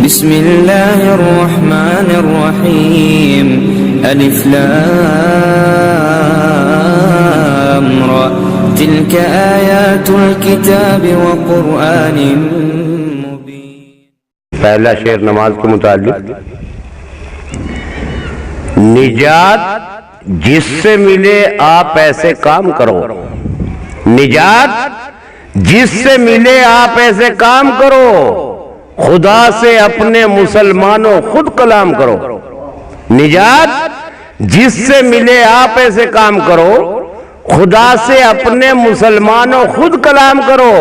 بسم اللہ الرحمن الرحیم الف لام را تلك آیات الكتاب وقرآن مبین۔ پہلا شعر نماز کے متعلق، نجات جس سے ملے آپ ایسے کام کرو، نجات جس سے ملے آپ ایسے کام کرو، خدا سے اپنے مسلمانوں خود کلام کرو۔ نجات جس سے ملے آپ ایسے کام کرو، خدا سے اپنے مسلمانوں خود کلام کرو،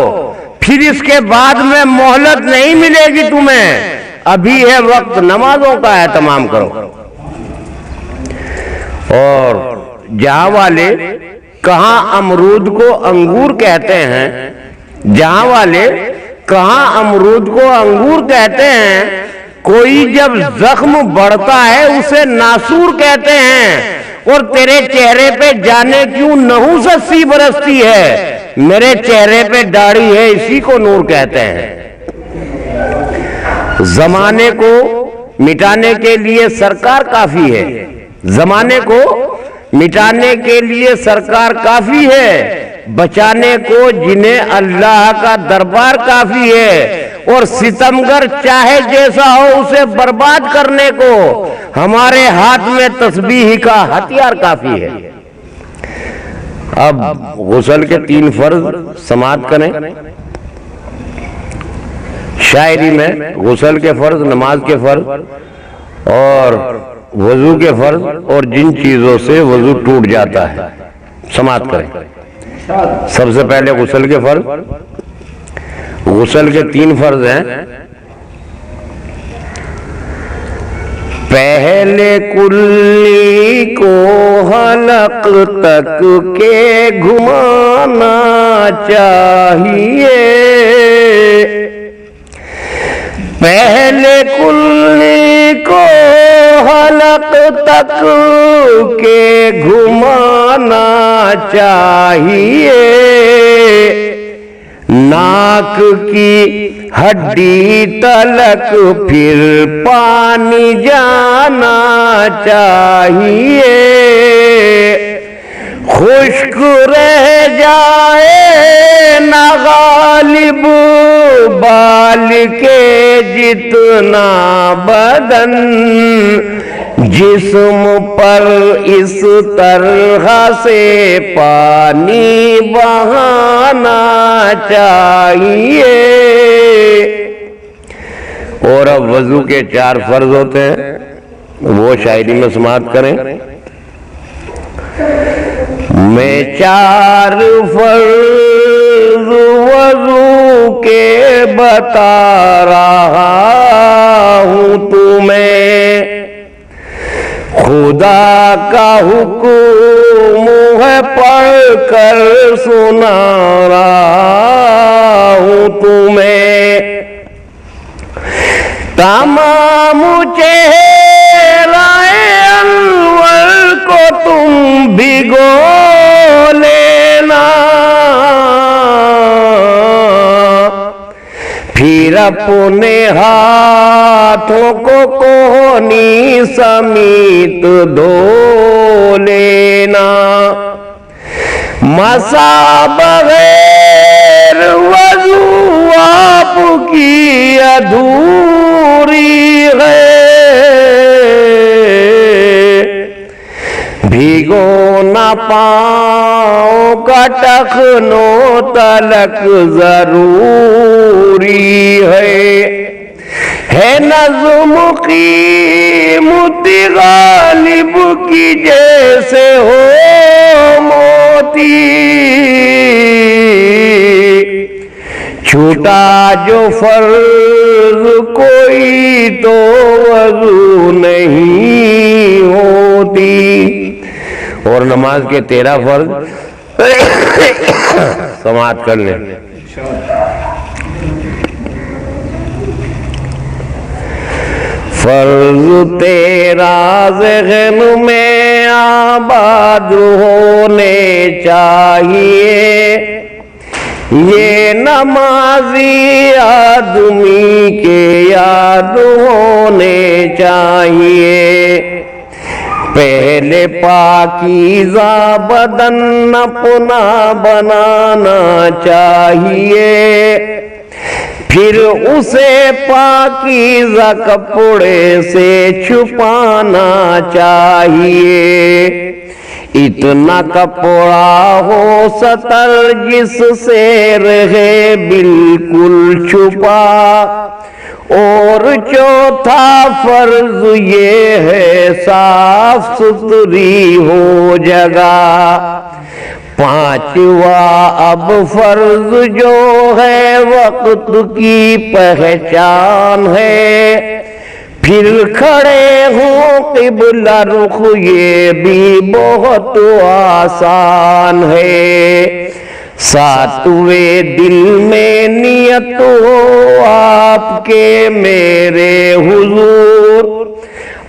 پھر اس کے بعد میں مہلت نہیں ملے گی تمہیں، ابھی ہے وقت نمازوں کا اہتمام کرو۔ اور جہاں والے کہاں امرود کو انگور کہتے ہیں، جہاں والے کہاں امرود کو انگور کہتے ہیں، کوئی جب زخم بڑھتا ہے اسے ناسور کہتے ہیں، اور تیرے چہرے پہ جانے کیوں نحوست سی برستی ہے، میرے چہرے پہ داڑھی ہے اسی کو نور کہتے ہیں۔ زمانے کو مٹانے کے لیے سرکار کافی ہے، زمانے کو مٹانے کے لیے سرکار کافی ہے، بچانے کو جنہیں اللہ کا دربار کافی ہے، اور ستمگر چاہے جیسا ہو اسے برباد کرنے کو ہمارے ہاتھ میں تسبیح کا ہتھیار کافی ہے۔ اب غسل کے 3 فرض سماعت کریں۔ شاعری میں غسل کے فرض، نماز کے فرض اور وضو کے فرض، اور جن چیزوں سے وضو ٹوٹ جاتا ہے سماعت کریں۔ سب سے پہلے غسل کے فرض۔ غسل کے 3 فرض ہیں۔ پہلے کلی کو حلق تک کے گھمانا چاہیے، پہلے کلی کو حلق تک کے گھمانا چاہیے، ناک کی ہڈی تلک پھر پانی جانا چاہیے، خشک رہ جائے نہ غالب بال کے جتنا بدن، جسم پر اس طرح سے پانی بہانا چاہیے۔ اور اب وضو کے 4 فرض ہوتے ہیں، وہ شاعری میں سماعت کریں۔ میں 4 فرض وضو کے بتا رہا ہوں تمہیں، خدا کا حکم ہے پڑھ کر سنا رہا ہوں تمہیں، تمام چہرہ انور کو تم بھگو لینا، پھر اپنے ہاتھوں کو کونی سمیت دھو لینا، مسا بغیر وضو آپ کی ادھوری ہے، بھگونا پاؤں کا ٹخنوں تلک ضروری ہے نظم قیمت غالب کی جیسے ہو موتی، چھوٹا جو فرض کوئی تو وضو نہیں ہوتی۔ اور نماز کے 13 فرض سماعت کر لیں۔ فرض تیرا ذہن میں آباد ہونے چاہیے، یہ نمازی آدمی کے یاد ہونے چاہیے، پہلے پاکیزہ بدن اپنا بنانا چاہیے، پھر اسے پاکیزہ کپڑے سے چھپانا چاہیے۔ اتنا کپڑا ہو ستر جس سے رہے بالکل چھپا، اور چوتھا فرض یہ ہے صاف ستھری ہو جگہ۔ پانچواں اب فرض جو ہے وقت کی پہچان ہے، پھر کھڑے ہوں قبلہ رخ یہ بھی بہت آسان ہے۔ ساتویں دل میں نیت ہو آپ کے میرے حضور،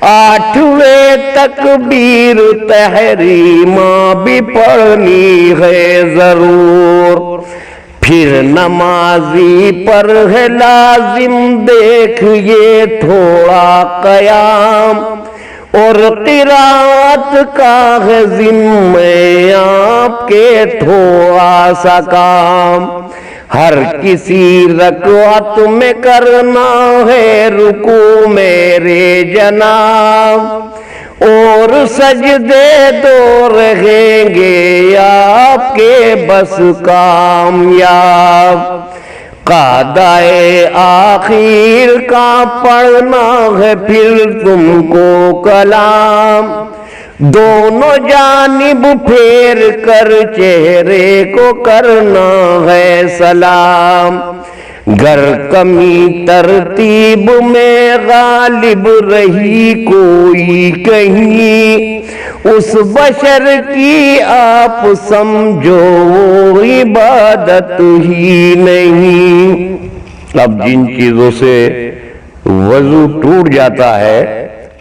آٹھویں تکبیر تحریمہ بھی پڑھنی ہے ضرور۔ پھر نمازی پر ہے لازم دیکھئے تھوڑا قیام، اور قرات کا ہے ذمہ آپ کے تھوڑا سا کام۔ ہر کسی رکعت میں کرنا ہے رکوع میرے جناب، اور سجدے دو رہیں گے آپ کے بس کامیاب۔ قادائے آخر کا پڑھنا ہے پھر تم کو کلام، دونوں جانب پھیر کر چہرے کو کرنا ہے سلام۔ گر کمی ترتیب میں غالب رہی کوئی کہیں، اس بشر کی آپ سمجھو وہ عبادت ہی نہیں۔ اب جن چیزوں سے وضو ٹوٹ جاتا ہے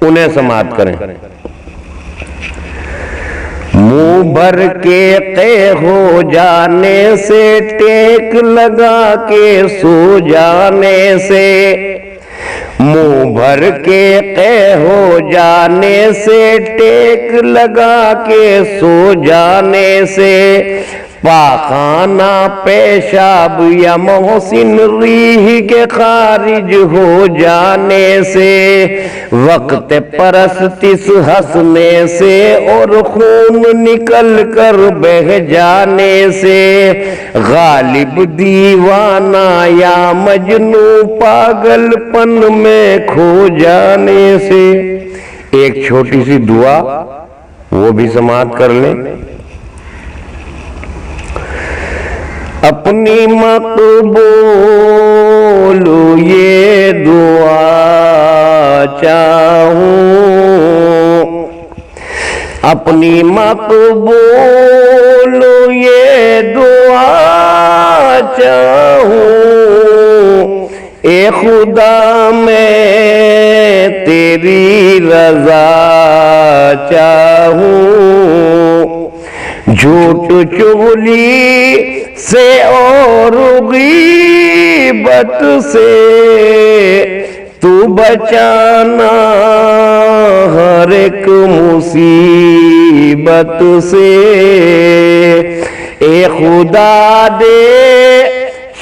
انہیں سماعت کریں۔ منہ بھر کے قے ہو جانے سے، ٹیک لگا کے سو جانے سے، منہ بھر کے قے ہو جانے سے، ٹیک لگا کے سو جانے سے، پاخانہ پیشاب یا محسن ریح کے خارج ہو جانے سے، وقت پرستش ہنسنے سے اور خون نکل کر بہہ جانے سے، غالب دیوانہ یا مجنوں پاگل پن میں کھو جانے سے۔ ایک چھوٹی سی دعا وہ بھی سماعت کر لیں۔ اپنی مقبول یہ دعا چاہوں، اپنی مقبول یہ دعا چاہوں، اے خدا میں تیری رضا چاہوں، جھوٹ چغلی سے اور غیبت سے تو بچانا، ہر ایک مصیبت سے، اے خدا دے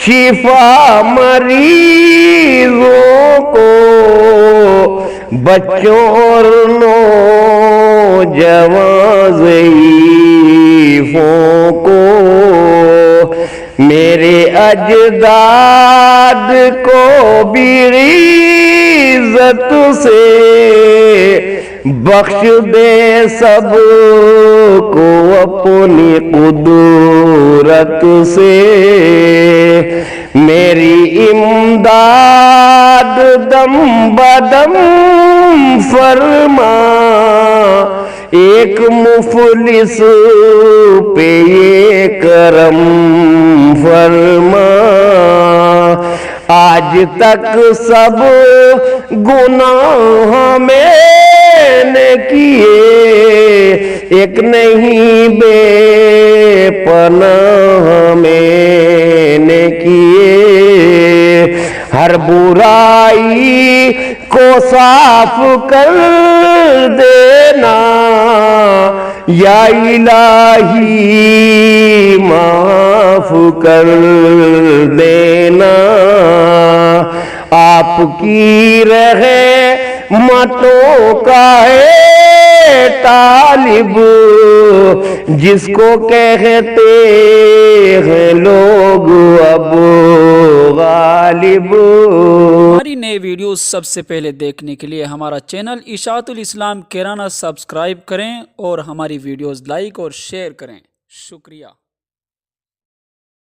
شفا مریضوں کو، بچوں اور نوجوان ضعیفوں کو، میرے اجداد کو بھی عزت سے بخش دے، سب کو اپنی قدرت سے، میری امداد دم بدم فرما، ایک مفلس پہ یہ کرم فرما، آج تک سب گناہ میں نے کیے، ایک نہیں بے پناہ میں کیے، ہر برائی کو صاف کر دینا یا الہی، معاف کر دینا، آپ کی رحمتوں کا ہے طالب جس کو کہتے ہیں لوگ اب غالب۔ ہماری نئے ویڈیوز سب سے پہلے دیکھنے کے لیے ہمارا چینل اشاعت الاسلام کیرانہ سبسکرائب کریں اور ہماری ویڈیوز لائک اور شیئر کریں۔ شکریہ۔